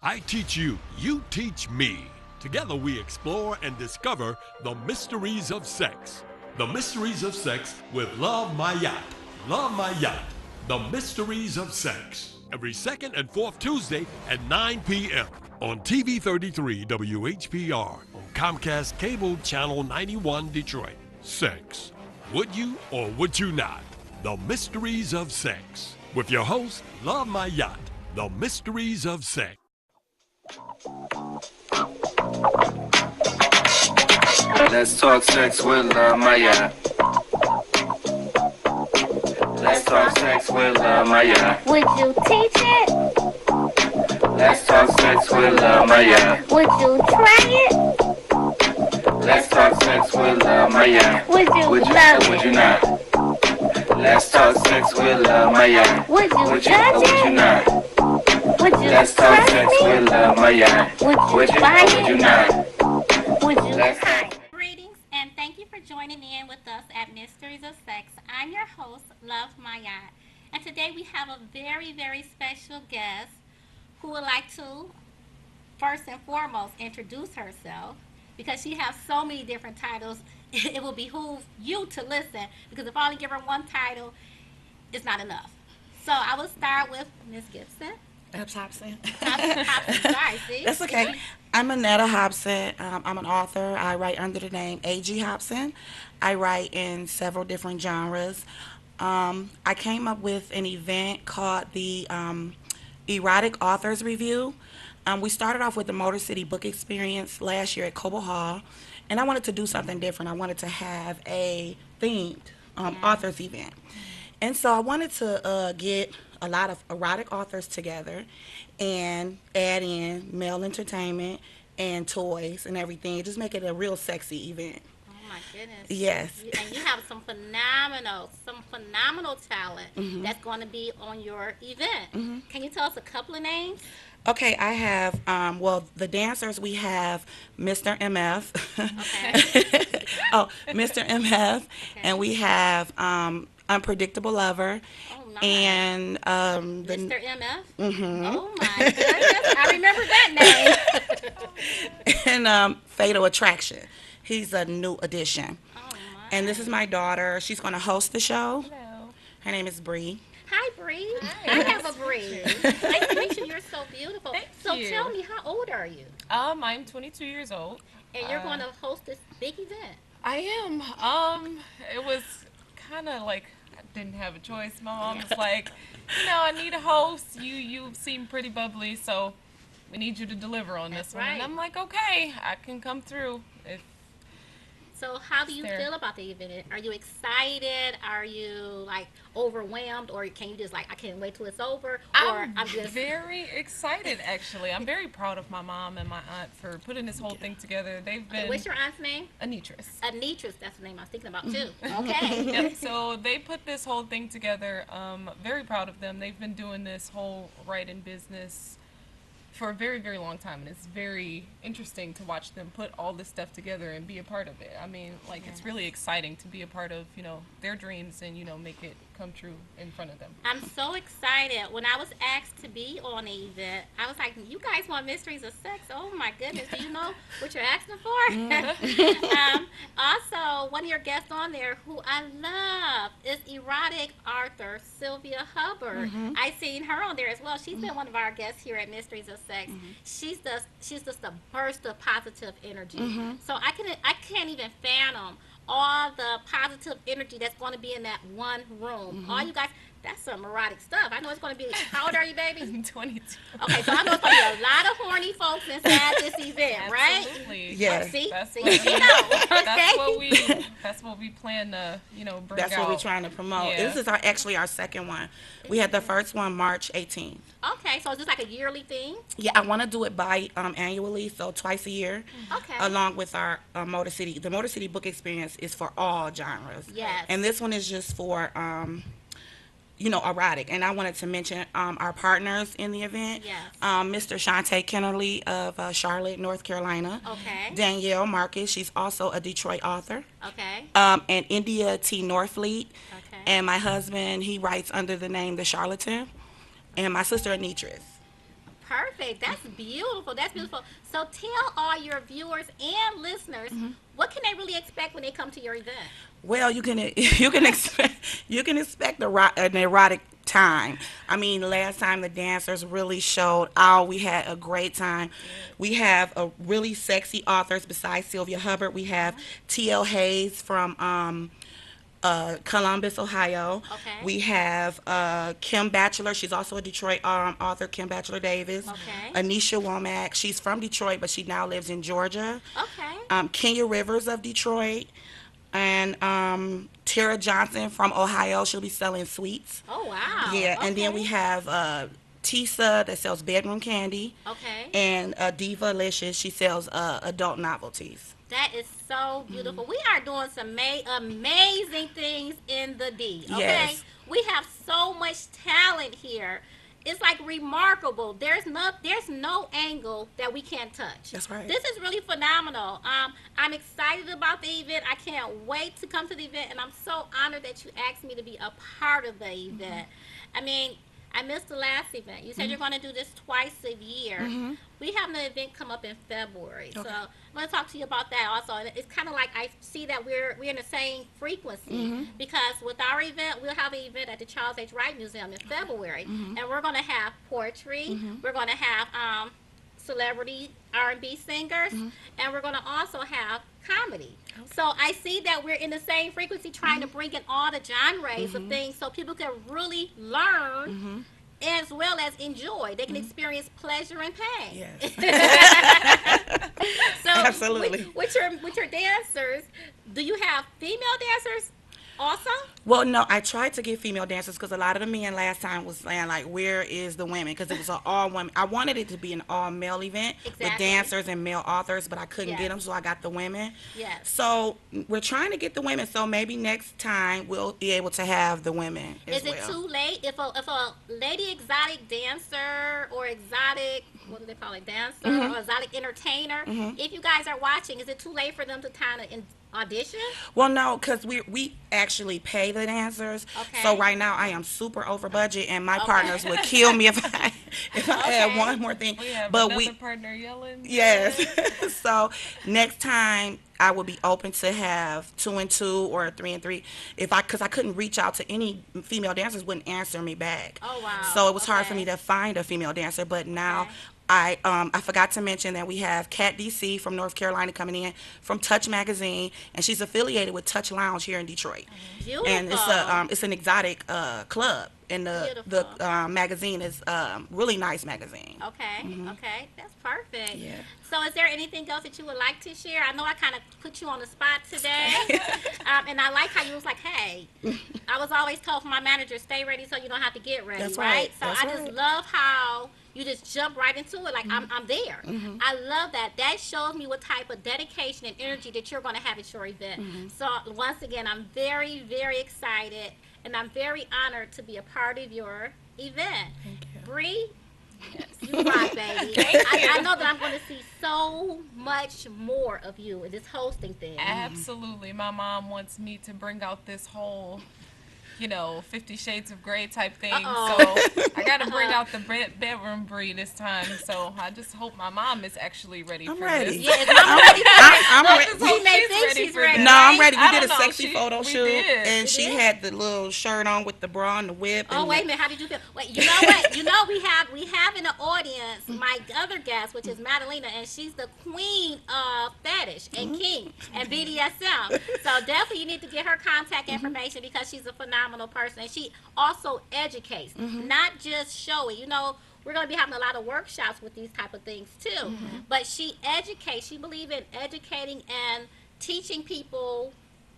I teach you, you teach me. Together we explore and discover the mysteries of sex. The mysteries of sex with Love My Yacht. Love My Yacht. The mysteries of sex. Every second and fourth Tuesday at 9 p.m. on TV 33 WHPR on Comcast Cable Channel 91 Detroit. Sex. Would you or would you not? The mysteries of sex. With your host, Love My Yacht. The mysteries of sex. Let's talk sex with Maya. Let's talk sex with Maya. Would you teach it? Let's talk sex with Maya. Would you try it? Let's talk sex with Maya. Would you Would you love or would you it? not? Let's talk sex with Maya. Would you Would you judge or would you it? not? Would you Let's talk trust sex me? with Maya. Would Would you you buy or would you it? not? Would you Let's try it? Greetings and thank you for joining in with us at Mysteries of Sex. I'm your host, Love Mayat, and today we have a very, very special guest who would like to first and foremost introduce herself because she has so many different titles. It will behoove you to listen because if I only give her one title, it's not enough. So I will start with Miss Gibson. Hobson. Sorry, see? That's okay. I'm Annetta Hobson. I'm an author. I write under the name A.G. Hobson. I write in several different genres. I came up with an event called the Erotic Authors Review. We started off with the Motor City Book Experience last year at Cobo Hall, and I wanted to do something different. I wanted to have a themed authors event. And so I wanted to get a lot of erotic authors together and add in male entertainment and toys and everything. Just make it a real sexy event. Oh my goodness. Yes. And you have some phenomenal talent that's going to be on your event. Can you tell us a couple of names? Okay, I have, the dancers, we have Mr. MF. Okay. Oh, Mr. MF. And we have Unpredictable Lover. Oh, nice. And Mr. MF? Oh my goodness. I remember that name. and Fatal Attraction. He's a new addition. Oh my. And this is my daughter. She's going to host the show. Hello. Her name is Bree. Hi, Bree. Hi. I have a Bree. Nice to meet you. You're so beautiful. Thank so you. tell me, how old are you? I'm 22 years old. And you're going to host this big event. I am. It was kind of like I didn't have a choice. My mom was like, I need a host. You seem pretty bubbly, so we need you to deliver on That's this one. And right. I'm like, okay, I can come through. If So how do you There. feel about the event? Are you excited? Are you like overwhelmed, or can you just like I can't wait till it's over? Or I'm just very excited, actually. I'm very proud of my mom and my aunt for putting this whole thing together. They've been What's your aunt's name? Anitris. Anitris. That's the name I was thinking about too. Okay. Yep, so they put this whole thing together. Very proud of them. They've been doing this whole writing business for a very, very long time, and it's very interesting to watch them put all this stuff together and be a part of it. I mean, like, it's really exciting to be a part of, their dreams and, make it come true in front of them. I'm so excited. When I was asked to be on the event, I was like, you guys want Mysteries of Sex? Oh my goodness. Do you know what you're asking for? Also, one of your guests on there who I love is erotic author Sylvia Hubbard. I seen her on there as well. She's been one of our guests here at Mysteries of Sex. She's just a burst of positive energy. So I can't even fathom all the positive energy that's going to be in that one room. All you guys, that's some erotic stuff. I know it's going to be. How old are you, baby? 22. Okay, so I know it's going to be a lot of horny folks inside this event, right? Absolutely. Yeah. See, That's see, what, you know. that's what we plan to, bring That's out. what we're trying to promote. Yeah. This is actually our second one. We had the first one March 18th. Okay, so is this like a yearly thing? Yeah, I want to do it annually, so twice a year, Okay. along with our Motor City. The Motor City Book Experience is for all genres. Yes. And this one is just for, erotic. And I wanted to mention our partners in the event. Yes. Mr. Shantae Kennerly of Charlotte, North Carolina. Okay. Danielle Marcus, she's also a Detroit author. Okay. And India T. Norfleet. Okay. And my husband, he writes under the name The Charlatan. And my sister, Anitris. Perfect. perfect. That's beautiful. That's beautiful. So tell all your viewers and listeners what can they really expect when they come to your event. Well, you can expect an erotic time. I mean, last time the dancers really showed out. We had a great time. We have a really sexy authors besides Sylvia Hubbard. We have T.L. Hayes from Columbus, Ohio. Okay. We have Kim Batchelor. She's also a Detroit author, Kim Batchelor Davis. Okay. Anisha Womack. She's from Detroit, but she now lives in Georgia. Okay. Kenya Rivers of Detroit. And Tara Johnson from Ohio. She'll be selling sweets. Oh, wow. Yeah, and then Okay. we have Tisa that sells bedroom candy. Okay. And Diva Licious. She sells adult novelties. That is so beautiful. We are doing some amazing things in the D. Okay, Yes. we have so much talent here. It's like remarkable. There's no angle that we can't touch. That's right. This is really phenomenal. I'm excited about the event. I can't wait to come to the event, and I'm so honored that you asked me to be a part of the event. I mean, I missed the last event. You said you're going to do this twice a year. We have an event come up in February, so I'm going to talk to you about that also. And it's kind of like I see that we're in the same frequency because with our event, we'll have an event at the Charles H. Wright Museum in February, and we're going to have poetry. We're going to have celebrity R&B singers, and we're going to also have comedy. So I see that we're in the same frequency trying to bring in all the genres of things so people can really learn as well as enjoy. They can experience pleasure and pain. Yes. So Absolutely. with your dancers, do you have female dancers also? Well, no, I tried to get female dancers because a lot of the men last time was saying, like, where is the women? Because it was an all-women. I wanted it to be an all-male event with Exactly. dancers and male authors, but I couldn't Yes. get them, so I got the women. Yes. So we're trying to get the women, so maybe next time we'll be able to have the women as Is it well. too late if a lady exotic dancer or exotic, what do they call it, dancer or exotic entertainer, if you guys are watching, is it too late for them to kind of audition? Well, no, because we actually pay the dancers. Okay. So right now I am super over budget, and my partners would kill me if I add Okay. one more thing. We have But another partner yelling. yes. So next time I would be open to have 2 and 2 or 3 and 3, because I couldn't reach out to any female dancers, wouldn't answer me back. Oh, wow. So it was hard for Okay. me to find a female dancer, but now. Okay. I forgot to mention that we have Kat DC from North Carolina coming in from Touch Magazine, and she's affiliated with Touch Lounge here in Detroit. Beautiful. And it's an exotic club, and the Beautiful. magazine is really nice magazine. Okay, okay, that's perfect. Yeah. So, is there anything else that you would like to share? I know I kind of put you on the spot today, and I like how you was like, "Hey," I was always told from my manager, "Stay ready so you don't have to get ready." That's right? right. So That's I just right. love how you just jump right into it. Like I'm there. I love that. That shows me what type of dedication and energy that you're going to have at your event. So once again, I'm very, very excited, and I'm very honored to be a part of your event. Thank you. Bree, you rock, baby. I know that I'm going to see so much more of you in this hosting thing. Absolutely. My mom wants me to bring out this whole, 50 Shades of Grey type thing. Uh-oh. So I got to bring out the bedroom Bree this time. So I just hope my mom is actually ready I'm for ready. this. Yeah, is Mama ready for I'm it? ready. She may She's think ready she's for ready. that. No, I'm ready. I We did a don't know. sexy photo We shoot, did. and she had the little shirt on with the bra and the whip. Oh, and wait a minute. How did you feel? Wait, you know what? We have in the audience my other guest, which is Madalena, and she's the queen of fetish and kink and BDSM. So definitely you need to get her contact information because she's a phenomenal person. And she also educates, not just show it. We're going to be having a lot of workshops with these type of things too. But she educates. She believes in educating and teaching people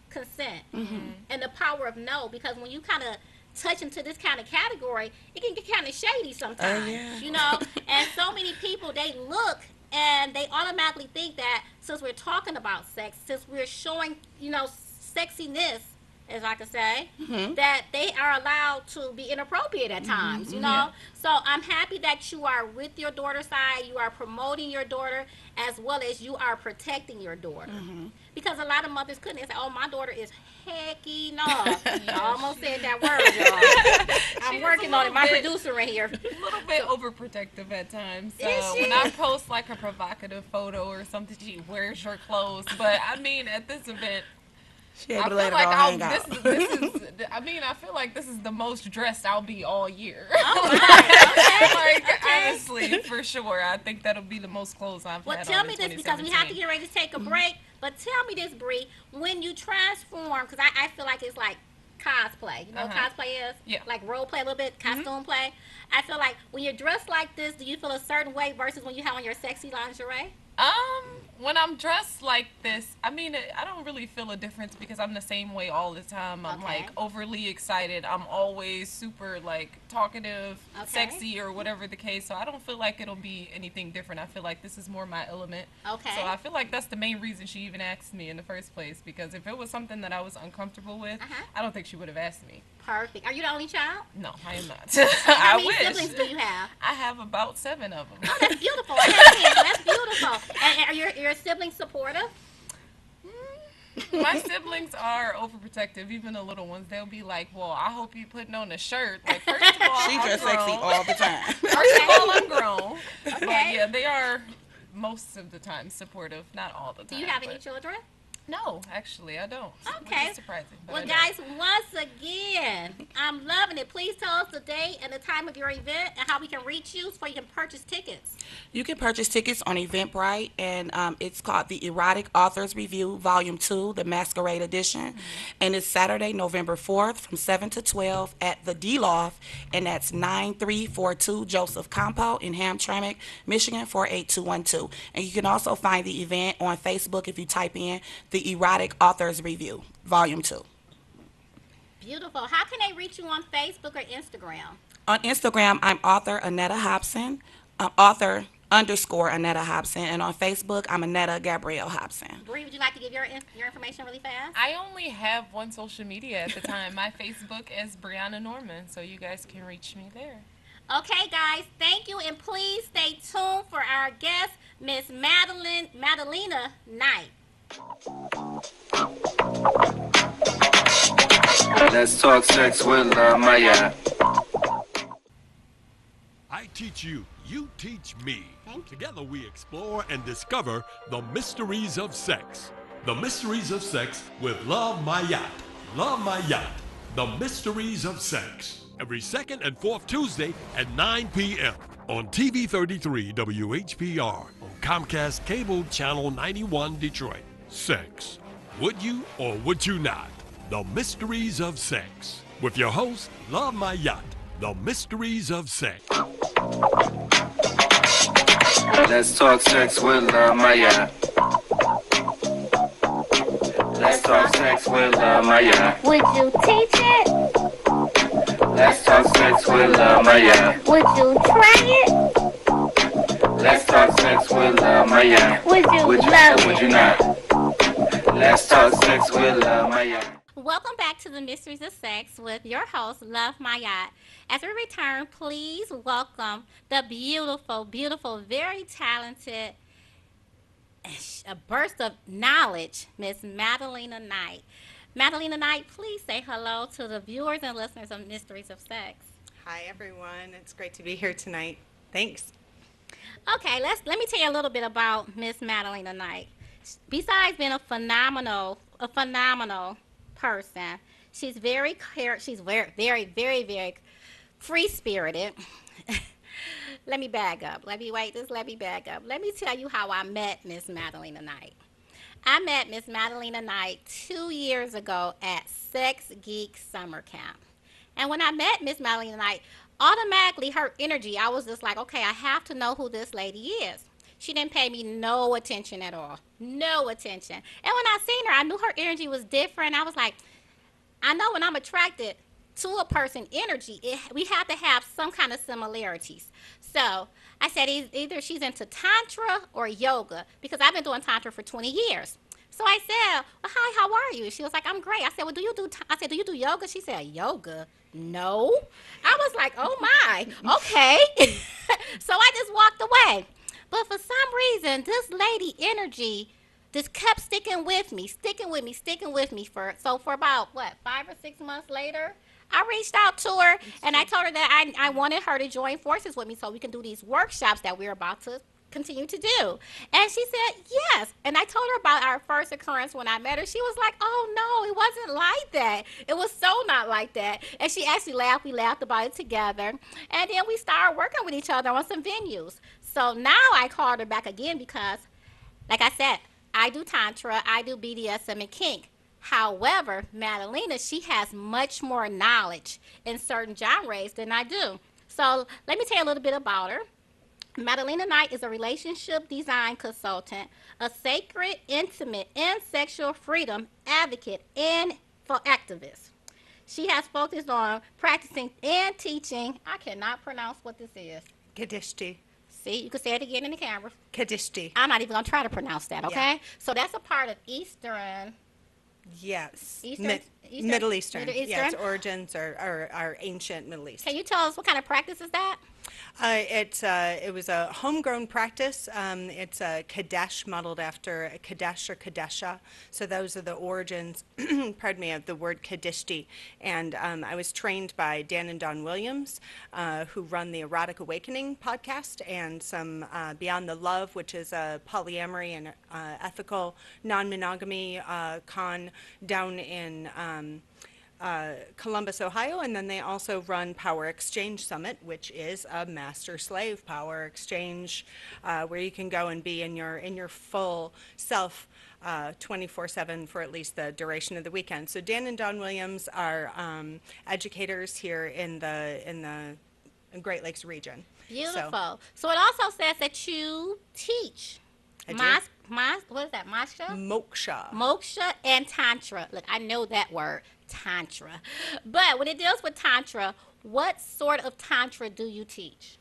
consent and the power of no, because when you kind of touch into this kind of category, it can get kind of shady sometimes. Yeah. And so many people, they look and they automatically think that since we're talking about sex, since we're showing, sexiness as I could say, that they are allowed to be inappropriate at times, you know? So I'm happy that you are with your daughter's side, you are promoting your daughter, as well as you are protecting your daughter. Because a lot of mothers couldn't say, oh, my daughter is hecky no. I almost said that word, y'all. I'm working on it. My producer in here. A little bit overprotective at times. Is she? When I post like a provocative photo or something, she wears your clothes. But I mean, at this event, She I able to feel let it like all I'll, hang out. this is, I mean, I feel like this is the most dressed I'll be all year. Honestly, for sure. I think that'll be the most clothes I've Well, had tell on me in this because we have to 2017. get ready to take a break. But tell me this, Bree, when you transform, because I feel like it's like cosplay. You know what cosplay is? Yeah. Like role play a little bit, costume play. I feel like when you're dressed like this, do you feel a certain way versus when you have on your sexy lingerie? When I'm dressed like this, I mean, I don't really feel a difference because I'm the same way all the time. I'm Okay. like overly excited. I'm always super like talkative, Okay. sexy, or whatever the case. So I don't feel like it'll be anything different. I feel like this is more my element. Okay. So I feel like that's the main reason she even asked me in the first place, because if it was something that I was uncomfortable with, I don't think she would have asked me. Perfect. Are you the only child? No, I am not. How I many wish. siblings do you have? I have about 7 of them. Oh, that's beautiful. That's beautiful. And are your siblings supportive? My siblings are overprotective, even the little ones. They'll be like, well, I hope you putting on a shirt. Like, first of all, She I'm just grown. sexy all the time. First of all, I'm grown. But Okay. yeah, they are most of the time supportive. Not all the Do time. you have any but- children? No, actually, I don't. Which Okay. is surprising. But Well, I don't. guys, once again, I'm loving it. Please tell us the date and the time of your event and how we can reach you so you can purchase tickets. You can purchase tickets on Eventbrite, and it's called the Erotic Authors Review Volume 2, the Masquerade Edition. And it's Saturday, November 4th from 7 to 12 at the D-Loft, and that's 9342 Joseph Campo in Hamtramck, Michigan, 48212. And you can also find the event on Facebook if you type in the Erotic Authors Review Volume 2. Beautiful. How can they reach you on Facebook or Instagram? On Instagram, I'm author Annetta Hobson, author _ Annetta Hobson, and on Facebook, I'm Annetta Gabrielle Hobson. Bree, would you like to give your information really fast? I only have one social media at the time. My Facebook is Brianna Norman, so you guys can reach me there. Okay, guys, thank you, and please stay tuned for our guest, Miss Madalena Knight. Let's talk sex with Maya. I teach you, you teach me. Thank you. Together we explore and discover the mysteries of sex. The mysteries of sex with Love My Yacht. Love My Yacht. The mysteries of sex. Every second and fourth Tuesday at 9 p.m. on TV 33 WHPR on Comcast Cable Channel 91 Detroit. Sex. Would you or would you not? The mysteries of sex. With your host, Love My Yacht. The mysteries of sex. Let's talk sex with Maya. Let's talk sex with Maya. Would you teach it? Let's talk sex with Maya. Would you try it? Let's talk sex with Maya. Would you Would you love or would it? you not? Let's talk sex with Maya. Welcome back to the Mysteries of Sex with your host, Love My Yacht. As we return, please welcome the beautiful, beautiful, very talented, a burst of knowledge, Miss Madalena Knight. Madalena Knight, please say hello to the viewers and listeners of Mysteries of Sex. Hi everyone, it's great to be here tonight. Thanks. Okay, let me tell you a little bit about Miss Madalena Knight. Besides being a phenomenal person, she's very free-spirited. Let me back up. Let me back up. Let me tell you how I met Miss Madalena Knight. I met Miss Madalena Knight 2 years ago at Sex Geek Summer Camp. And when I met Miss Madalena Knight, automatically her energy, I was just like, okay, I have to know who this lady is. She didn't pay me no attention at all. No attention. And when I seen her, I knew her energy was different. I was like, I know when I'm attracted to a person's energy, we have to have some kind of similarities. So I said either she's into Tantra or yoga, because I've been doing Tantra for 20 years. So I said, well, hi, how are you? She was like, I'm great. I said, well, I said, do you do yoga? She said, yoga? No. I was like, oh my, okay. So I just walked away. But for some reason, this lady energy just kept sticking with me for about, what, 5 or 6 months later? I reached out to her and I told her that I wanted her to join forces with me so we can do these workshops that we're about to continue to do. And she said yes. And I told her about our first occurrence when I met her. She was like, oh no, it wasn't like that. It was so not like that. And she actually laughed. We laughed about it together. And then we started working with each other on some venues. So now I called her back again because, like I said, I do Tantra, I do BDSM and kink. However, Madalena, she has much more knowledge in certain genres than I do. So let me tell you a little bit about her. Madalena Knight is a relationship design consultant, a sacred, intimate, and sexual freedom advocate, and for activists. She has focused on practicing and teaching. I cannot pronounce what this is. Kadishti. See, you can say it again in the camera. Kadishti. I'm not even going to try to pronounce that, okay? Yeah. So that's a part of Eastern. Yes. Eastern? Middle Eastern. Middle Eastern? Yes, origins are ancient Middle East. Can you tell us what kind of practice is that? It was a homegrown practice. It's a Kadesh modeled after a Kadesh or Kadesha. So those are the origins, pardon me, of the word Kadishti. And I was trained by Dan and Dawn Williams, who run the Erotic Awakening podcast, and some Beyond the Love, which is a polyamory and ethical non-monogamy con down in Columbus, Ohio, and then they also run Power Exchange Summit, which is a master-slave power exchange where you can go and be in your full self 24/7 for at least the duration of the weekend. So Dan and Dawn Williams are educators here in the Great Lakes region. Beautiful. So it also says that you teach. I do. What is that? Moksha. Moksha and Tantra. Look, I know that word, Tantra. But when it deals with Tantra, what sort of Tantra do you teach?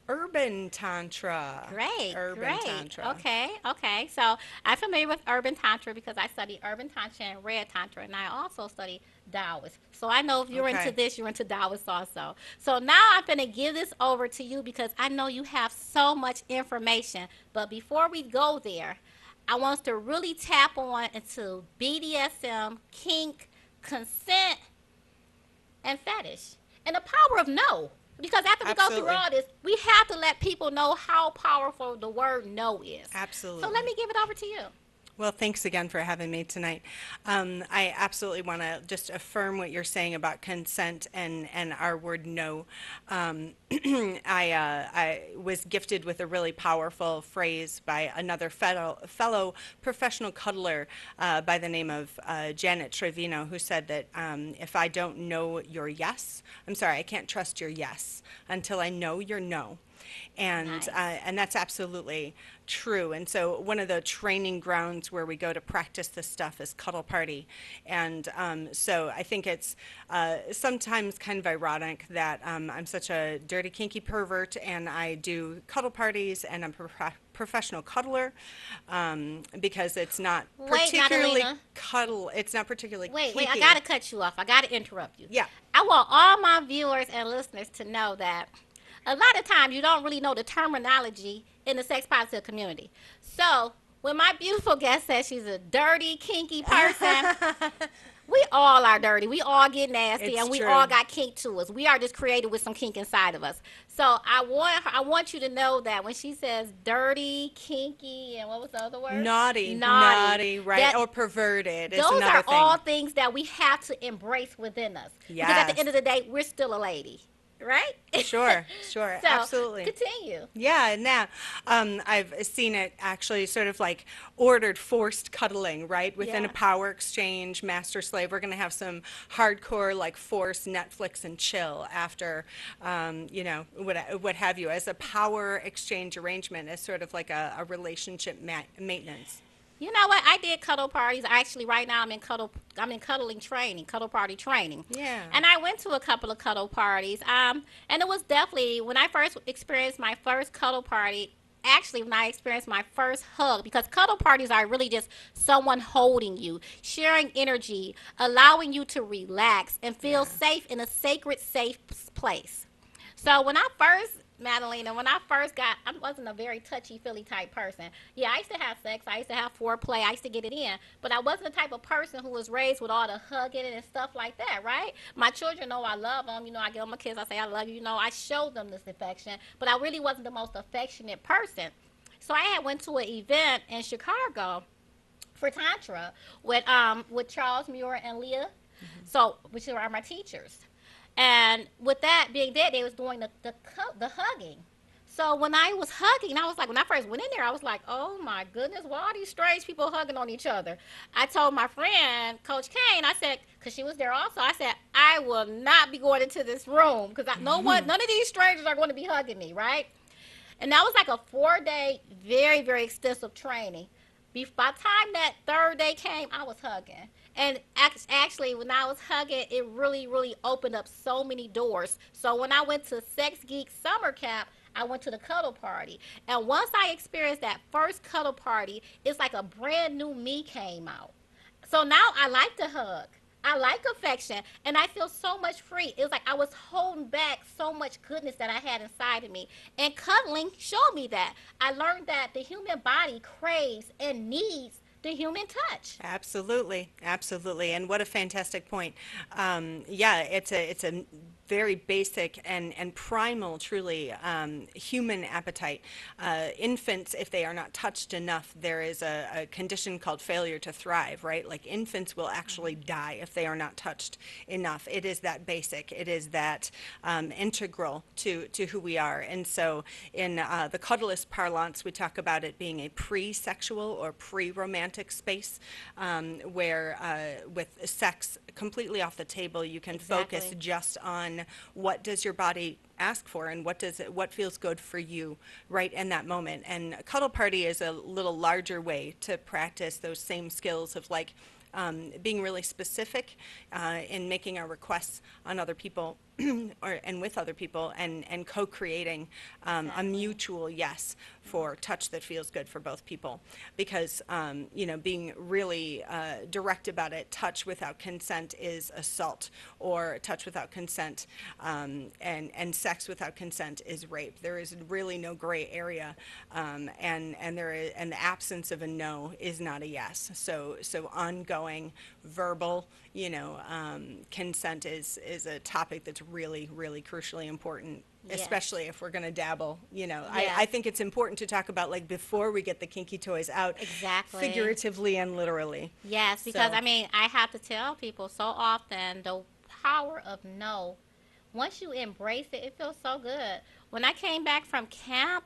Urban Tantra. Great. Urban Tantra. Okay. So I'm familiar with Urban Tantra because I study Urban Tantra and Red Tantra, and I also study Taoist. So I know if you're into this, you're into Taoist also. So now I'm going to give this over to you because I know you have so much information. But before we go there, I want us to really tap on into BDSM, kink, consent, and fetish. And the power of no. Because after we go through all this, we have to let people know how powerful the word no is. Absolutely. So let me give it over to you. Well, thanks again for having me tonight. I absolutely want to just affirm what you're saying about consent and our word no. I was gifted with a really powerful phrase by another fellow professional cuddler by the name of Janet Trevino, who said that if I don't know your yes, I can't trust your yes until I know your no. And Nice. And that's absolutely true. And so one of the training grounds where we go to practice this stuff is Cuddle Party. And so I think it's sometimes kind of ironic that I'm such a dirty, kinky pervert, and I do cuddle parties, and I'm professional cuddler because it's not particularly It's not particularly Wait, kinky. I got to cut you off. I got to interrupt you. Yeah. I want all my viewers and listeners to know that a lot of times you don't really know the terminology in the sex positive community. So when my beautiful guest says she's a dirty, kinky person, we all are dirty. We all get nasty, It's and we true. all got kink to us. We are just created with some kink inside of us. So I want you to know that when she says dirty, kinky, and what was the other word? Naughty, right? that- Or perverted is those another are thing. all things that we have to embrace within us. Because at Yes. the end of the day, we're still a lady, right? Sure, So, absolutely. Continue. Yeah, now I've seen it actually sort of like ordered forced cuddling, right? Within Yeah. a power exchange, master slave. We're going to have some hardcore like forced Netflix and chill after, what have you, as a power exchange arrangement, as sort of like a relationship maintenance. You know what? I did cuddle parties. Actually, right now I'm in cuddling training, cuddle party training. Yeah. And I went to a couple of cuddle parties. And it was definitely when I first experienced my first cuddle party. actually when I experienced my first hug, because cuddle parties are really just someone holding you, sharing energy, allowing you to relax and feel safe in a sacred, safe place. So when I first, Madalena, when I first got, I wasn't a very touchy-feely type person. Yeah, I used to have sex. I used to have foreplay. I used to get it in. But I wasn't the type of person who was raised with all the hugging and stuff like that, right? My children know I love them. You know, I give them a kiss. I say, I love you. You know, I show them this affection. But I really wasn't the most affectionate person. So I had went to an event in Chicago for Tantra with Charles Muir and Leah, so which are my teachers. And with that being there, they was doing the hugging. So when I was hugging, I was like, when I first went in there, I was like, oh my goodness, why are these strange people hugging on each other? I told my friend, Coach Kane, I said, because she was there also, I said, I will not be going into this room because I know what, none of these strangers are going to be hugging me, right? And that was like a 4-day, very, very extensive training. By the time that third day came, I was hugging. And actually, when I was hugging, it really, really opened up so many doors. So when I went to Sex Geek Summer Camp, I went to the cuddle party. And once I experienced that first cuddle party, it's like a brand new me came out. So now I like to hug. I like affection, and I feel so much free. It was like I was holding back so much goodness that I had inside of me. And cuddling showed me that. I learned that the human body craves and needs the human touch. Absolutely, absolutely, and what a fantastic point. Yeah, it's a very basic and primal, truly, human appetite. Infants, if they are not touched enough, there is a condition called failure to thrive, right? Like infants will actually die if they are not touched enough. It is that basic. It is that integral to who we are. And so in the cuddlist parlance, we talk about it being a pre-sexual or pre-romantic space where with sex completely off the table, you can focus just on what does your body ask for and what feels good for you right in that moment. And a cuddle party is a little larger way to practice those same skills of like being really specific in making our requests on other people and with other people and co-creating a mutual yes for touch that feels good for both people. Because, being really direct about it, touch without consent is assault, or touch without consent and sex without consent is rape. There is really no gray area, and the absence of a no is not a yes. So ongoing verbal, consent is a topic that's really, really crucially important, especially if we're going to dabble. I think it's important to talk about like before we get the kinky toys out, figuratively and literally. Yes, because I have to tell people so often the power of no. Once you embrace it, it feels so good. When I came back from camp,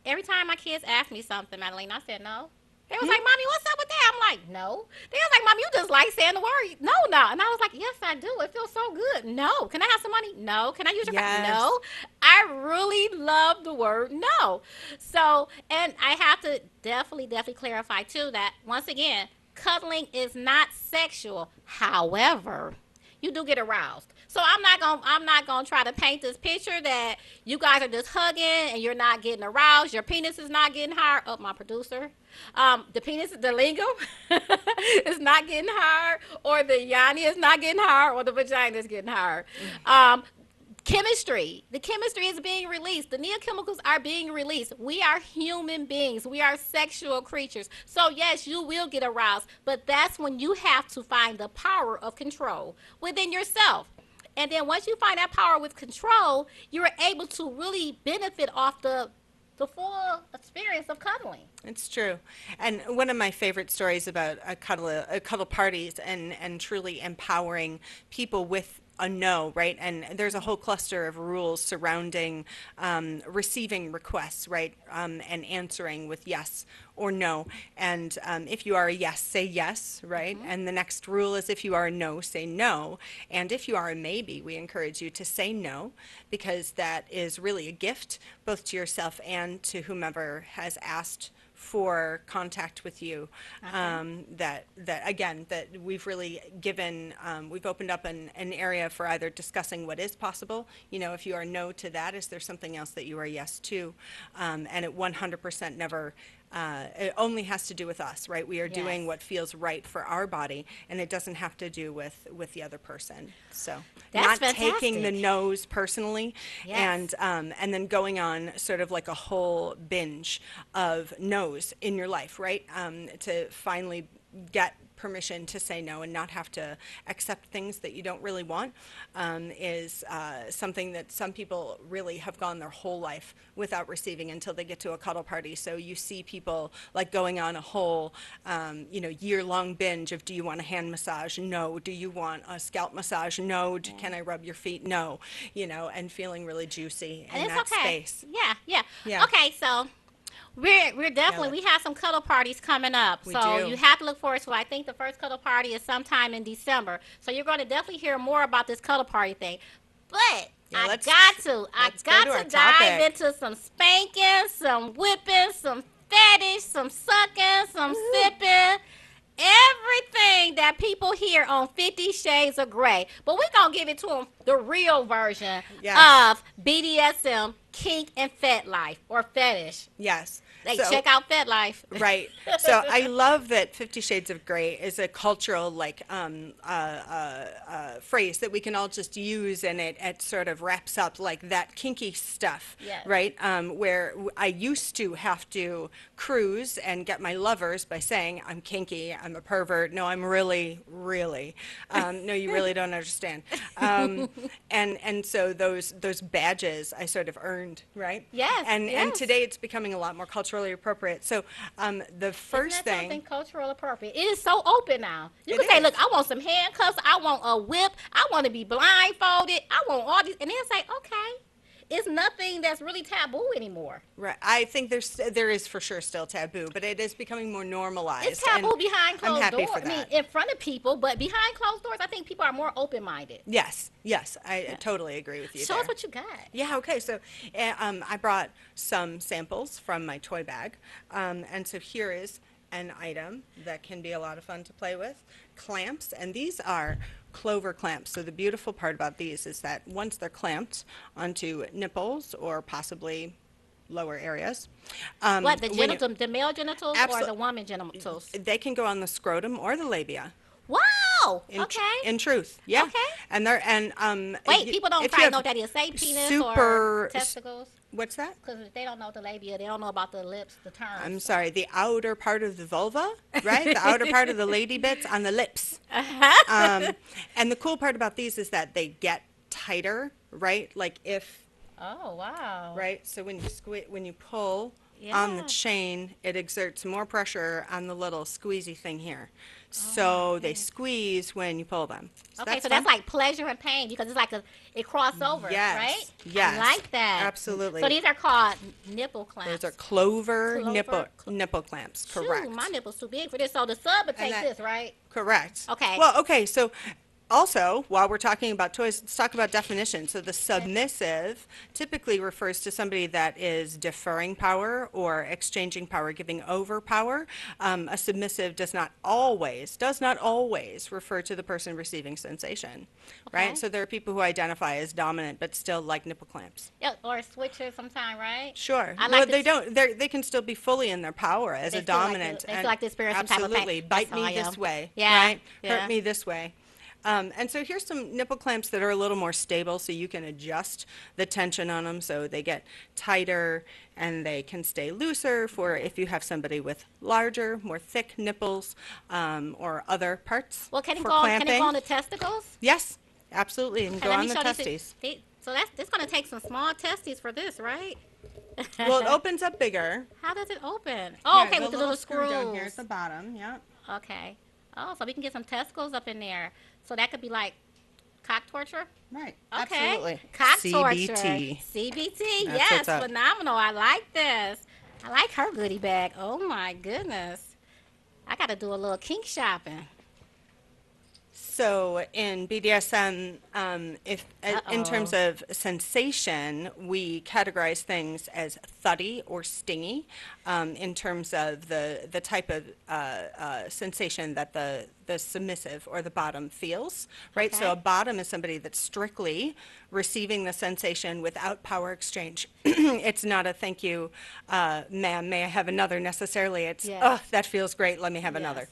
every time my kids asked me something, Madeline, I said no. They was like, Mommy, what's up with that? I'm like, no. They was like, Mom, you just like saying the word. No. And I was like, yes, I do. It feels so good. No. Can I have some money? No. Can I use your card? No. I really love the word no. So, and I have to definitely clarify, too, that, once again, cuddling is not sexual. However, you do get aroused. So I'm not gonna try to paint this picture that you guys are just hugging and you're not getting aroused. Your penis is not getting hard. Oh, my producer. The penis, the lingam is not getting hard, or the yanni is not getting hard, or the vagina is getting hard. Chemistry. The chemistry is being released. The neochemicals are being released. We are human beings. We are sexual creatures. So yes, you will get aroused, but that's when you have to find the power of control within yourself. And then once you find that power with control, you're able to really benefit off the full experience of cuddling. It's true. And one of my favorite stories about a cuddle parties and truly empowering people with a no, right? And there's a whole cluster of rules surrounding receiving requests, right? And answering with yes or no. And if you are a yes, say yes, right? And the next rule is if you are a no, say no. And if you are a maybe, we encourage you to say no, because that is really a gift both to yourself and to whomever has asked for contact with you. That again, that we've really given, we've opened up an area for either discussing what is possible. You know, if you are no to that, is there something else that you are yes to? And it 100% never. It only has to do with us, right? We are doing Yes. what feels right for our body, and it doesn't have to do with the other person. So That's not taking the fantastic. no's personally, Yes. and then going on sort of like a whole binge of no's in your life, right? To finally get permission to say no and not have to accept things that you don't really want, is something that some people really have gone their whole life without receiving until they get to a cuddle party. So you see people like going on a whole, year-long binge of, do you want a hand massage? No. Do you want a scalp massage? No. Can I rub your feet? No. And feeling really juicy in And it's that okay. space. Yeah. Yeah. Okay, so we're definitely, we have some cuddle parties coming up. We So do. you have to look forward to it. I think the first cuddle party is sometime in December. So you're going to definitely hear more about this cuddle party thing. But Yeah, I let's got go to to our dive topic. into some spanking, some whipping, some fetish, some sucking, some sipping. Everything that people hear on 50 Shades of Grey. But we're going to give it to them the real version Yes. of BDSM, kink, and fet life, or fetish. Yes. Like, So- check out Fet Life. Right. So I love that 50 Shades of Grey is a cultural phrase that we can all just use, and it sort of wraps up like that kinky stuff, Yes. right? Where I used to have to cruise and get my lovers by saying, I'm kinky, I'm a pervert. No, I'm really, really. No, you really don't understand. And so those badges I sort of earned, right? Yes, And yes. today it's becoming a lot more culturally appropriate. So the first Isn't that thing, something cultural appropriate? It is so open now. You It can say, is. look, I want some handcuffs. I want a whip. I want to be blindfolded. I want all these. And then say, okay, it's nothing that's really taboo anymore. right, I think there is for sure still taboo, but it is becoming more normalized. It's taboo and behind closed I'm happy doors. for I mean, that. in front of people, but behind closed doors, I think people are more open-minded. Yes, I totally agree with you Show there. us what you got. Yeah, okay, so I brought some samples from my toy bag, and so here is an item that can be a lot of fun to play with. Clamps, and these are Clover clamps. So the beautiful part about these is that once they're clamped onto nipples or possibly lower areas, What, the when you- genital, the male genitals or Absol- the woman genitals? they can go on the scrotum or the labia. Wow. In Okay. in truth, yeah. Okay. And they're Wait, y- people don't if you probably have know what that is. Say penis super or testicles. What's that? Because they don't know the labia. They don't know about the lips, the terms. I'm sorry, the outer part of the vulva, right? The outer part of the lady bits on the lips. And the cool part about these is that they get tighter, right? Like Oh, wow. right? So when you pull on the Yeah. chain, it exerts more pressure on the little squeezy thing here. So they squeeze when you pull them. Okay, so that's fun. like pleasure and pain because it's like it crossover, Yes, right? yes, I like that. absolutely. So these are called nipple clamps. Those are Clover Clover- nipple clamps, Shoot, correct. my nipple's too big for this. So the sub would take that- this, right? Correct. Okay. Well, okay, so also, while we're talking about toys, let's talk about definition. So the submissive typically refers to somebody that is deferring power or exchanging power, giving over power. A submissive does not always refer to the person receiving sensation, Okay. right? So there are people who identify as dominant but still like nipple clamps. Yeah, or a switcher sometime, right? Sure. I Well, like they this- don't. They can still be fully in their power as They a feel like dominant. they feel like they experience some type of pain. absolutely. Bite That's how me I this am. way. Yeah, Right. yeah. Hurt me this way. And so here's some nipple clamps that are a little more stable, so you can adjust the tension on them so they get tighter and they can stay looser for if you have somebody with larger, more thick nipples or other parts Well, can it for go on, clamping. can it go on the testicles? Yes, absolutely. You can Okay, go let on me the show these. testes. So it's going to take some small testes for this, right? Well, it opens up bigger. How does it open? Oh, Here, okay, with the little screws. down here at the bottom. Yeah. Okay. Oh, so we can get some testicles up in there. So that could be like cock torture. Right. Okay. Absolutely. Cock CBT. torture. CBT. That's Yes. what's up. Phenomenal. I like this. I like her goodie bag. Oh my goodness. I got to do a little kink shopping. So in BDSM, in terms of sensation, we categorize things as thuddy or stingy. in terms of the type of sensation that the submissive or the bottom feels, right? So Okay. a bottom is somebody that's strictly receiving the sensation without power exchange. It's not a thank you, ma'am, may I have another necessarily. It's, Yes. oh, that feels great, let me have another.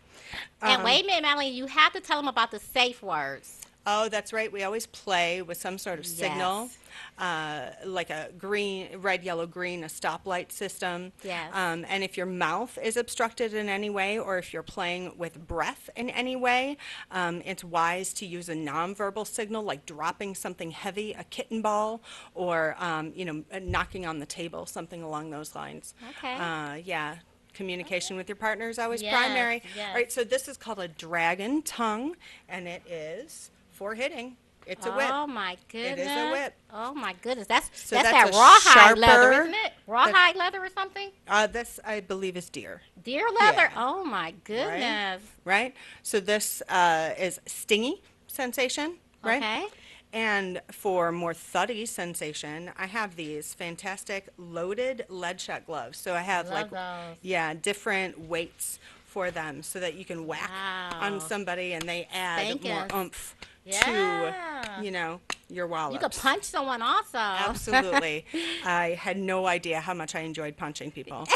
And wait a minute, Madeline, you have to tell them about the safe words. Oh, that's right. We always play with some sort of signal, Yes. like a green, red, yellow, green, a stoplight system. Yes. And if your mouth is obstructed in any way, or if you're playing with breath in any way, it's wise to use a nonverbal signal, like dropping something heavy, a kitten ball, or knocking on the table, something along those lines. Okay. Yeah. Communication with your partner is always Yes, primary. yes. All right, so this is called a dragon tongue, and it is for hitting. It's a whip. Oh my goodness. It is a whip. Oh my goodness. That's So that's that's that a rawhide leather, sharper- isn't it? Rawhide leather or something? This, I believe, is deer, Deer leather. Yeah. Oh my goodness. right? So this is stingy sensation, right? Okay. And for more thuddy sensation, I have these fantastic loaded lead shot gloves. So I have Love those. different weights for them so that you can whack Wow. on somebody and they add more Spankings. oomph Yeah. to, your wallet. You could punch someone also. Absolutely. I had no idea how much I enjoyed punching people.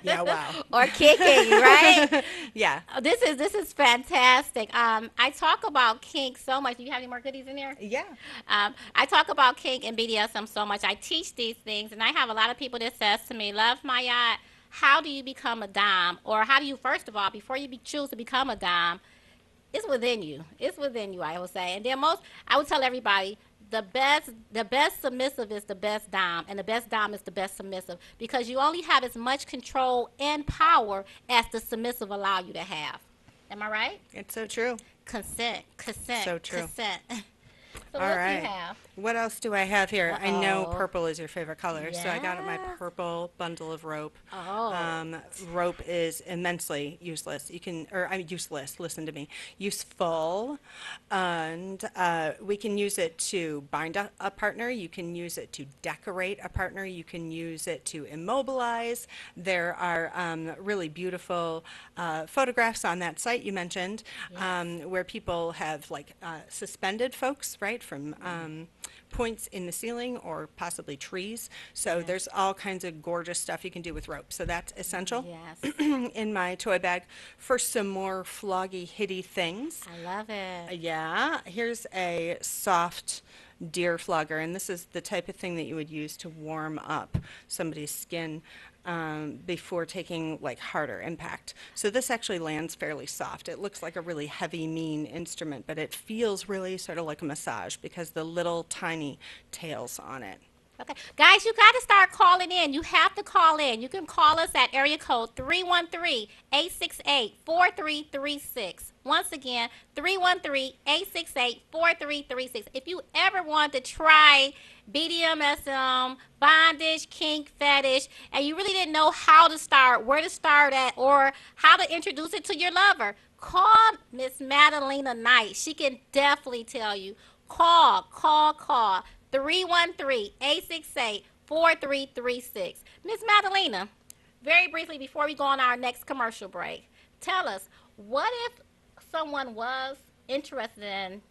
Yeah, wow. Or kicking, right? Yeah. Oh, this is fantastic. I talk about kink so much. Do you have any more goodies in there? Yeah. I talk about kink and BDSM so much. I teach these things, and I have a lot of people that says to me, "Love my yacht. How do you become a dom? Or how do you, first of all, before you choose to become a dom, it's within you. It's within you, I would say. And then I would tell everybody, the best submissive is the best dom, and the best dom is the best submissive, because you only have as much control and power as the submissive allow you to have. Am I right? It's so true. Consent. So true. Consent. So All what do right. you have? What else do I have here? I know Uh-oh. purple is your favorite color, so I got my Yeah. purple bundle of rope. Oh. Rope is immensely useless. Useless. Listen to me. Useful, and we can use it to bind a partner. You can use it to decorate a partner. You can use it to immobilize. There are really beautiful photographs on that site you mentioned, where people have suspended folks, right, from points in the ceiling or possibly trees. So there's all kinds of gorgeous stuff you can do with rope. So that's essential Yes. in my toy bag. For some more floggy, hitty things, I love it. yeah, here's a soft deer flogger, and this is the type of thing that you would use to warm up somebody's skin before taking harder impact. So this actually lands fairly soft. It looks like a really heavy, mean instrument, but it feels really sort of like a massage because the little tiny tails on it. Okay. Guys, you got to start calling in. You have to call in. You can call us at area code 313-868-4336. Once again, 313-868-4336. If you ever want to try BDSM, bondage, kink, fetish, and you really didn't know how to start, where to start at, or how to introduce it to your lover, call Miss Madalena Knight. She can definitely tell you. Call. 313-868-4336. Miss Madalena, very briefly before we go on our next commercial break, tell us, what if someone was interested in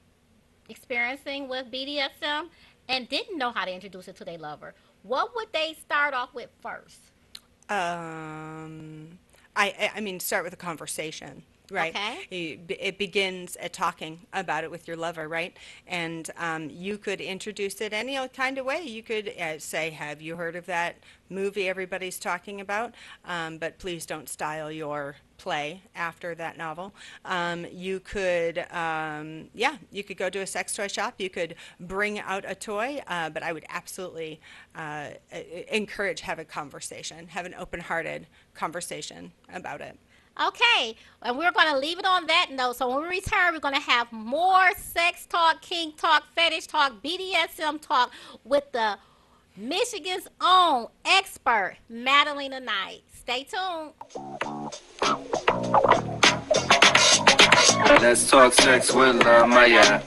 experiencing with BDSM and didn't know how to introduce it to their lover? What would they start off with first? I mean, start with a conversation, right? Okay. It begins at talking about it with your lover, right? And you could introduce it any kind of way. You could say, have you heard of that movie everybody's talking about? But please don't style your play after that novel. You could go to a sex toy shop. You could bring out a toy, but I would absolutely encourage have a conversation, have an open-hearted conversation about it. Okay, and we're going to leave it on that note. So when we return, we're going to have more sex talk, kink talk, fetish talk, BDSM talk with the Michigan's own expert, Madalena Knight. Stay tuned. Let's talk sex with Maya.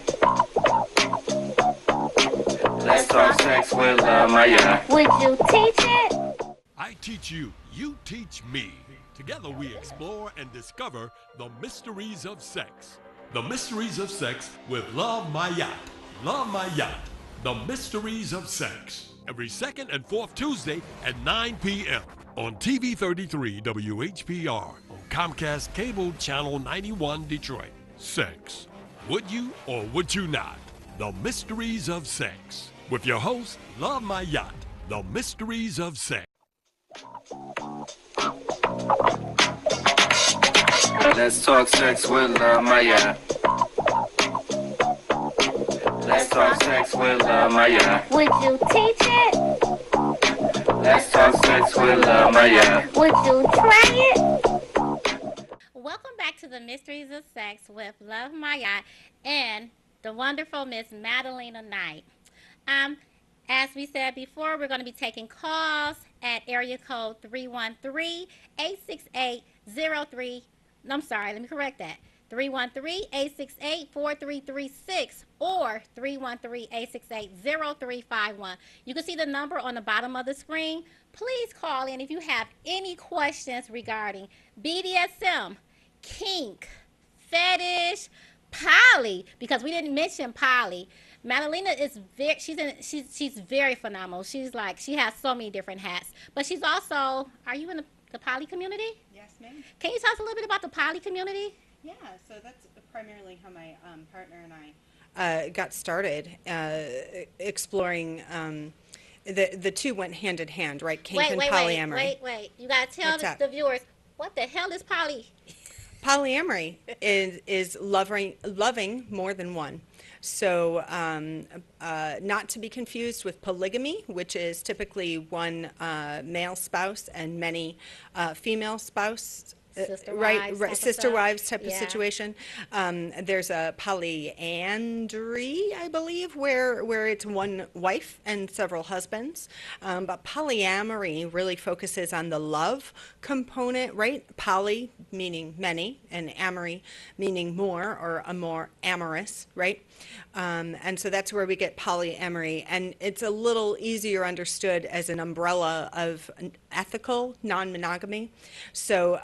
Let's talk sex with Maya. Would you teach it? I teach you You teach me. Together we explore and discover the mysteries of sex. The Mysteries of Sex with Love My Yacht. Love My Yacht. The Mysteries of Sex. Every second and fourth Tuesday at 9 p.m. on TV 33 WHPR on Comcast Cable Channel 91 Detroit. Sex. Would you or would you not? The Mysteries of Sex. With your host, Love My Yacht. The Mysteries of Sex. Let's talk sex with Love My Yacht. Let's talk sex with Love My Yacht. Would you teach it? Let's talk sex with Love My Yacht. Would you try it? Welcome back to the Mysteries of Sex with Love My Yacht and the wonderful Miss Madalena Knight. As we said before, we're going to be taking calls at area code 313-868-03. I'm sorry, let me correct that. 313-868-4336 or 313-868-0351. You can see the number on the bottom of the screen. Please call in if you have any questions regarding BDSM, kink, fetish, poly, because we didn't mention poly. Madalena is she's very phenomenal. She has so many different hats. But she's also, are you in the poly community? Yes, ma'am. Can you tell us a little bit about the poly community? Yeah, so that's primarily how my partner and I got started exploring. The two went hand in hand, right? Kink and polyamory. Wait. You got to tell the viewers, what the hell is poly? Polyamory is loving more than one. So not to be confused with polygamy, which is typically one male spouse and many female spouse. Sister wives type of situation. There's a polyandry, I believe, where it's one wife and several husbands. But polyamory really focuses on the love component, right? Poly meaning many, and amory meaning more or a more amorous, right? And so that's where we get polyamory, and it's a little easier understood as an umbrella of ethical non-monogamy. So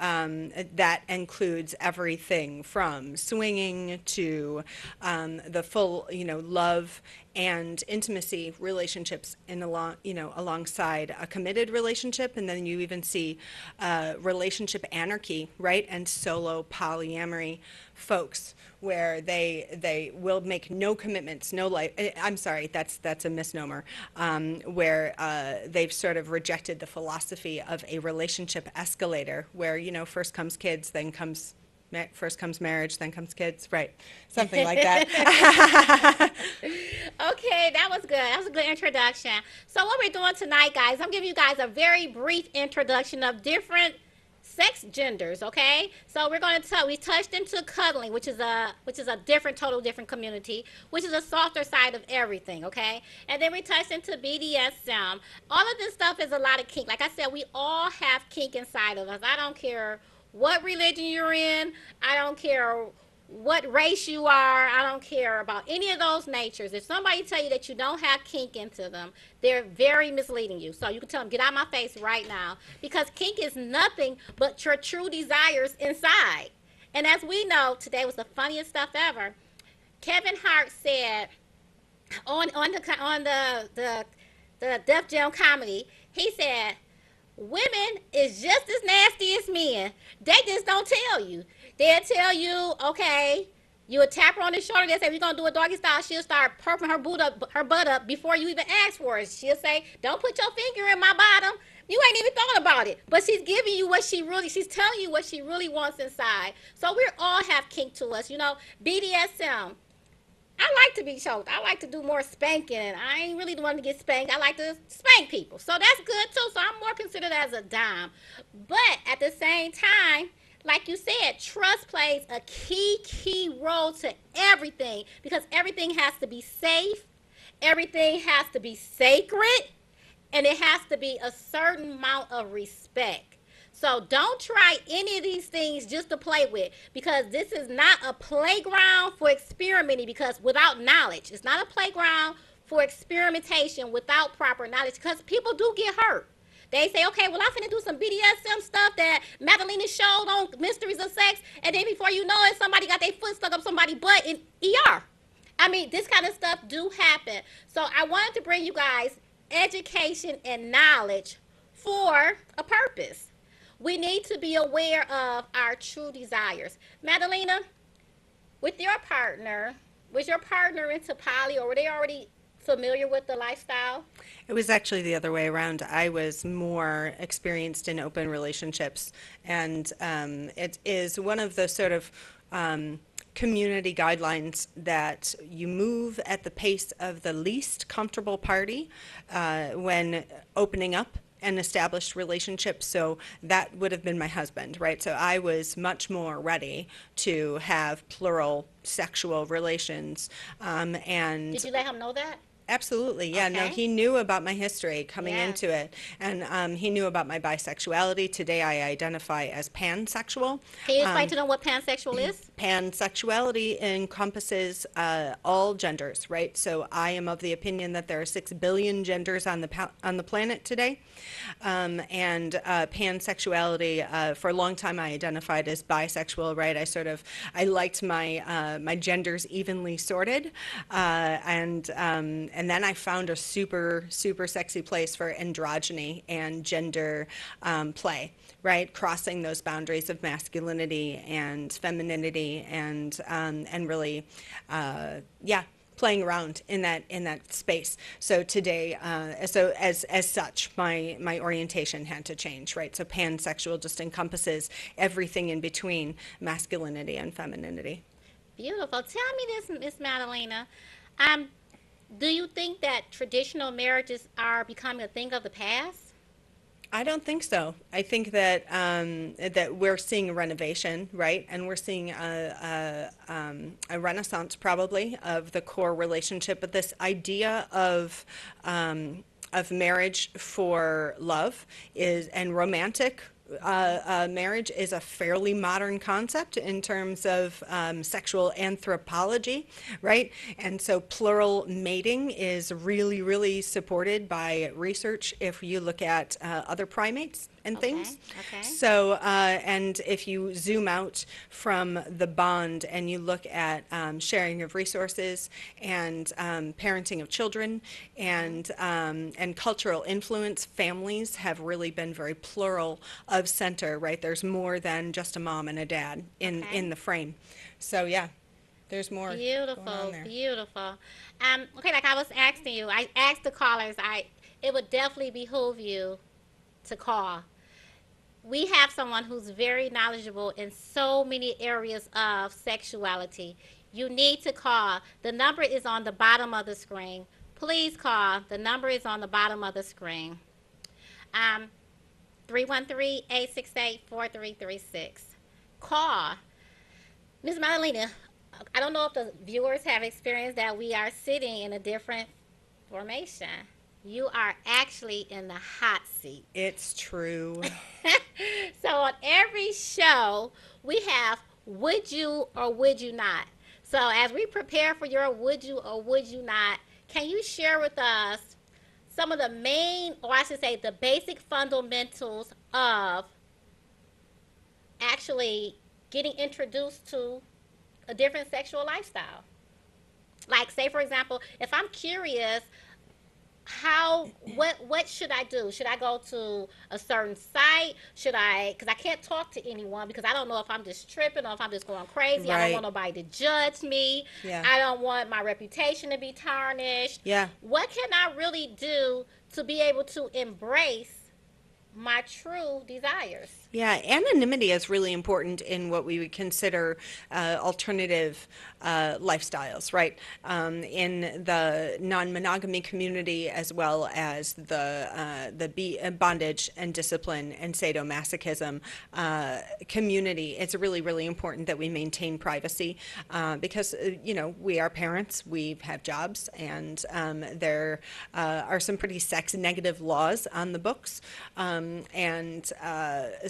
that includes everything from swinging to the full, love and intimacy relationships alongside a committed relationship, and then you even see relationship anarchy, right, and solo polyamory folks where they will make no commitments, no life. I'm sorry, that's a misnomer. Where they've sort of rejected the philosophy of a relationship escalator, where first comes kids, then comes. First comes marriage, then comes kids, right? Something like that. Okay, that was good. That was a good introduction. So what we're doing tonight, guys, I'm giving you guys a very brief introduction of different sex genders, okay? So we're going to we touched into cuddling, which is a total different community, which is a softer side of everything, okay? And then we touched into BDSM. All of this stuff is a lot of kink. Like I said, we all have kink inside of us. I don't care what religion you're in. I don't care what race you are. I don't care about any of those natures. If somebody tell you that you don't have kink into them, they're very misleading you. So you can tell them, get out of my face right now, because kink is nothing but your true desires inside. And as we know, today was the funniest stuff ever. Kevin Hart said on the Def Jam comedy, he said, women is just as nasty as men. They just don't tell you. They'll tell you, okay, you would tap her on the shoulder. They'll say, we're going to do a doggy style. She'll start perking her butt up before you even ask for it. She'll say, don't put your finger in my bottom. You ain't even thought about it. But she's giving you she's telling you what she really wants inside. So we all have kink to us. BDSM. I like to be choked. I like to do more spanking. I ain't really the one to get spanked. I like to spank people. So that's good too. So I'm more considered as a dom. But at the same time, like you said, trust plays a key role to everything, because everything has to be safe. Everything has to be sacred. And it has to be a certain amount of respect. So don't try any of these things just to play with, because this is not a playground for experimenting, because without knowledge, it's not a playground for experimentation without proper knowledge, because people do get hurt. They say, okay, well, I'm finna do some BDSM stuff that Madalena showed on Mysteries of Sex, and then before you know it, somebody got their foot stuck up somebody's butt in ER. I mean, this kind of stuff do happen. So I wanted to bring you guys education and knowledge for a purpose. We need to be aware of our true desires. Madalena, with your partner, was your partner into poly, or were they already familiar with the lifestyle? It was actually the other way around. I was more experienced in open relationships, and it is one of the sort of community guidelines that you move at the pace of the least comfortable party when opening up an established relationship. So that would have been my husband, right? So I was much more ready to have plural sexual relations. And Did you let him know that? absolutely, yeah. No, Okay. he knew about my history coming Yeah. into it, and he knew about my bisexuality. Today, I identify as pansexual. Can you explain to them what pansexual is? Pansexuality encompasses all genders, right? So I am of the opinion that there are 6 billion genders on the planet today, and pansexuality. For a long time, I identified as bisexual, right? I liked my genders evenly sorted, and then I found a super sexy place for androgyny and gender play, right? Crossing those boundaries of masculinity and femininity, and really, playing around in that space. So today, so as such, my orientation had to change, right? So pansexual just encompasses everything in between masculinity and femininity. Beautiful. Tell me this, Miss Madalena. Do you think that traditional marriages are becoming a thing of the past? I don't think so. I think that that we're seeing a renovation, right? And we're seeing a renaissance, probably, of the core relationship. But this idea of marriage for love and romantic marriage is a fairly modern concept in terms of sexual anthropology, right? And so plural mating is really supported by research if you look at other primates and things. Okay. So, and if you zoom out from the bond and you look at sharing of resources and parenting of children and cultural influence, families have really been very plural of center, right? There's more than just a mom and a dad in the frame. So yeah, there's more going on there. Beautiful. Okay, like I was asking you, I asked the callers, it would definitely behoove you to call. We have someone who's very knowledgeable in so many areas of sexuality. You need to call. The number is on the bottom of the screen. Please call. The number is on the bottom of the screen. 313-868-4336. Call. Ms. Madalena, I don't know if the viewers have experienced that we are sitting in a different formation. You are actually in the hot seat. It's true. So on every show, we have would you or would you not. So as we prepare for your would you or would you not, can you share with us some of the main, or I should say the basic fundamentals of actually getting introduced to a different sexual lifestyle? Like, say for example, if I'm curious, what should I do? Should I go to a certain site? Because I can't talk to anyone because I don't know if I'm just tripping or if I'm just going crazy. I don't want nobody to judge me. Yeah. I don't want my reputation to be tarnished. Yeah. What can I really do to be able to embrace my true desires? Yeah, anonymity is really important in what we would consider alternative lifestyles, right? In the non-monogamy community, as well as the bondage and discipline and sadomasochism community, it's really important that we maintain privacy because we are parents, we have jobs, and there are some pretty sex-negative laws on the books, and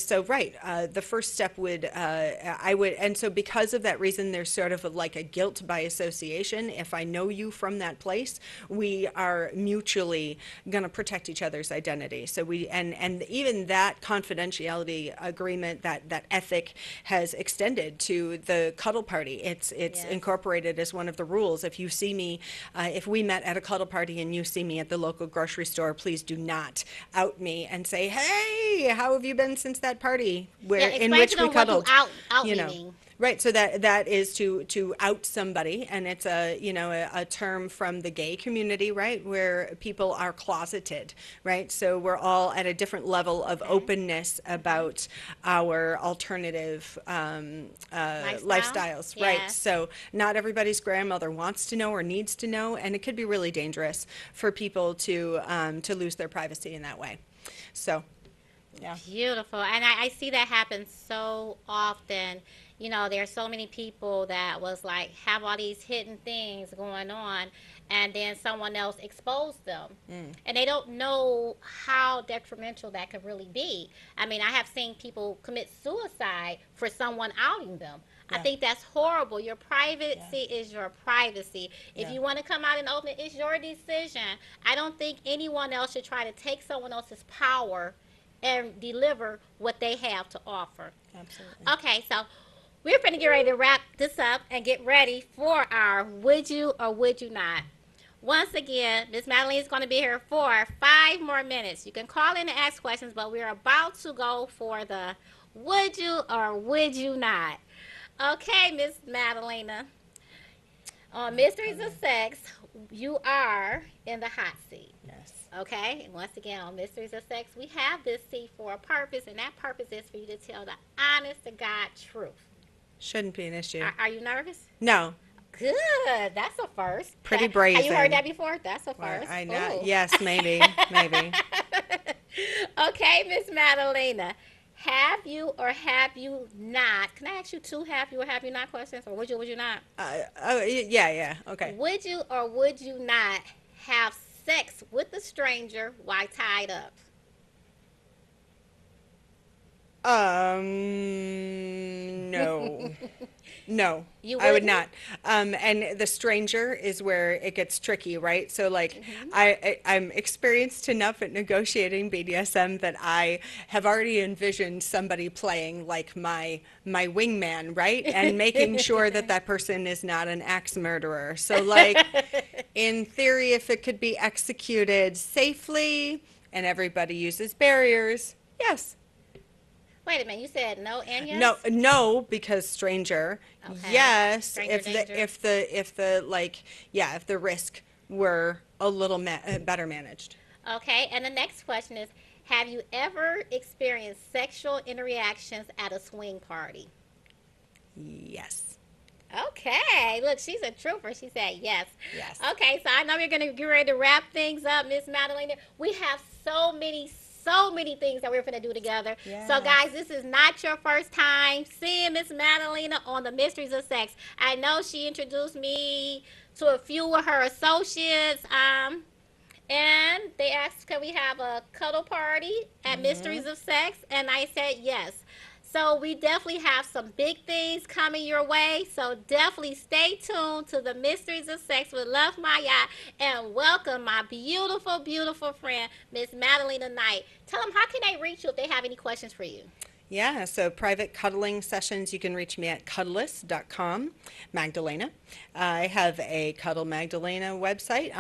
so right, the first step would, and so because of that reason, there's sort of like a guilt by association. If I know you from that place, we are mutually going to protect each other's identity. So and even that confidentiality agreement, that ethic has extended to the cuddle party. It's Yes. incorporated as one of the rules. If you see me, if we met at a cuddle party and you see me at the local grocery store, please do not out me and say, "Hey, how have you been since that party where Yeah, in explain which to we them what cuddled?" out You know. meaning. Right, so that is to out somebody, and it's a term from the gay community, right, where people are closeted, right? So we're all at a different level of openness about our alternative lifestyles, right? Yes. So not everybody's grandmother wants to know or needs to know, and it could be really dangerous for people to lose their privacy in that way. So, yeah. Beautiful. And I see that happen so often. You know, there's so many people that was like have all these hidden things going on, and then someone else exposed them. And they don't know how detrimental that could really be. I mean, I have seen people commit suicide for someone outing them. I Yeah. think that's horrible. Your privacy is your privacy. If Yeah. you want to come out and open it, it's your decision. I don't think anyone else should try to take someone else's power and deliver what they have to offer. Absolutely. Okay, so we're going to get ready to wrap this up and get ready for our Would You or Would You Not. Once again, Miss Madeline is going to be here for 5 more minutes. You can call in and ask questions, but we're about to go for the Would You or Would You Not. Okay, Miss Madalena. On Mysteries of Sex, you are in the hot seat. Yes. Okay, and once again, on Mysteries of Sex, we have this seat for a purpose, and that purpose is for you to tell the honest to God truth. Shouldn't be an issue. Are you nervous? No. Good. That's a first. Pretty Have you brazen. heard that before? That's a Well, first. I know. Ooh. Yes, maybe. Maybe. Okay, Miss Madalena. Have you or have you not? Can I ask you 2 have you or have you not questions? Or would you not? Yeah. Okay. Would you or would you not have sex with a stranger while tied up? No. No, You I would wouldn't? not. And the stranger is where it gets tricky, right? So, like, Mm-hmm. I'm experienced enough at negotiating BDSM that I have already envisioned somebody playing like my wingman, right? And making sure that that person is not an axe murderer. So, like, in theory, if it could be executed safely and everybody uses barriers, yes. Wait a minute. You said no and yes? No, because stranger. Okay. Yes, Stranger if danger. if the risk were a little better managed. Okay, and the next question is, have you ever experienced sexual interactions at a swing party? Yes. Okay, look, she's a trooper. She said yes. Yes. Okay, so I know we're going to get ready to wrap things up, Miss Madalena. We have so many things that we're going to do together. So, Yes. guys, this is not your first time seeing Miss Madalena on the Mysteries of Sex. I know she introduced me to a few of her associates, and they asked, can we have a cuddle party at Mysteries of Sex? And I said yes. So we definitely have some big things coming your way. So definitely stay tuned to the Mysteries of Sex with Love Mayat, and welcome my beautiful, beautiful friend, Miss Madalena Knight. Tell them, how can they reach you if they have any questions for you? Yeah, so private cuddling sessions, you can reach me at cuddlist.com, Magdalena. I have a Cuddle Magdalena website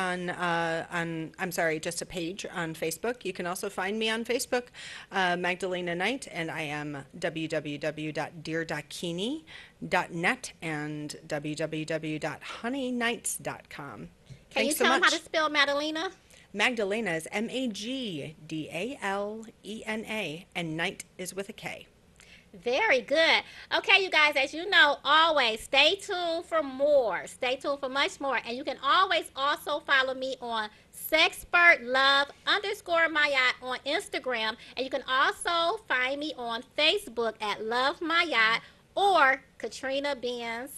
just a page on Facebook. You can also find me on Facebook, Magdalena Knight, and I am www.deardakini.net and www.honeynights.com. Can Thanks you so tell them how much. to spell Madalena? Magdalena is Magdalena, and Knight is with a K. Very good. Okay, you guys, as you know, always stay tuned for more. Stay tuned for much more. And you can always also follow me on SexpertLove_Mayat on Instagram. And you can also find me on Facebook at Love Mayat or Katrina Benz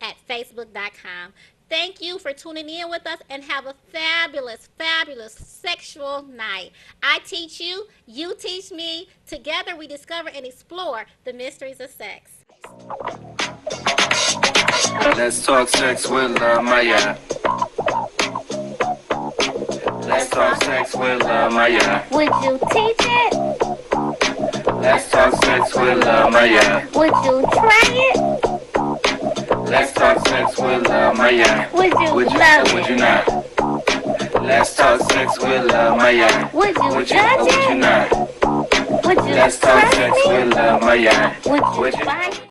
at Facebook.com. Thank you for tuning in with us and have a fabulous, fabulous sexual night. I teach you, you teach me. Together we discover and explore the mysteries of sex. Let's talk sex with Maya. Let's talk sex with Maya. Would you teach it? Let's talk sex with Maya. Would you try it? Let's talk sex with Maya. Would you Would you love or would it? you not? Let's talk sex with Maya. Would you Would you judge or would you it? not? Would you Let's talk trust sex me? with Maya. Would Would you you? fight?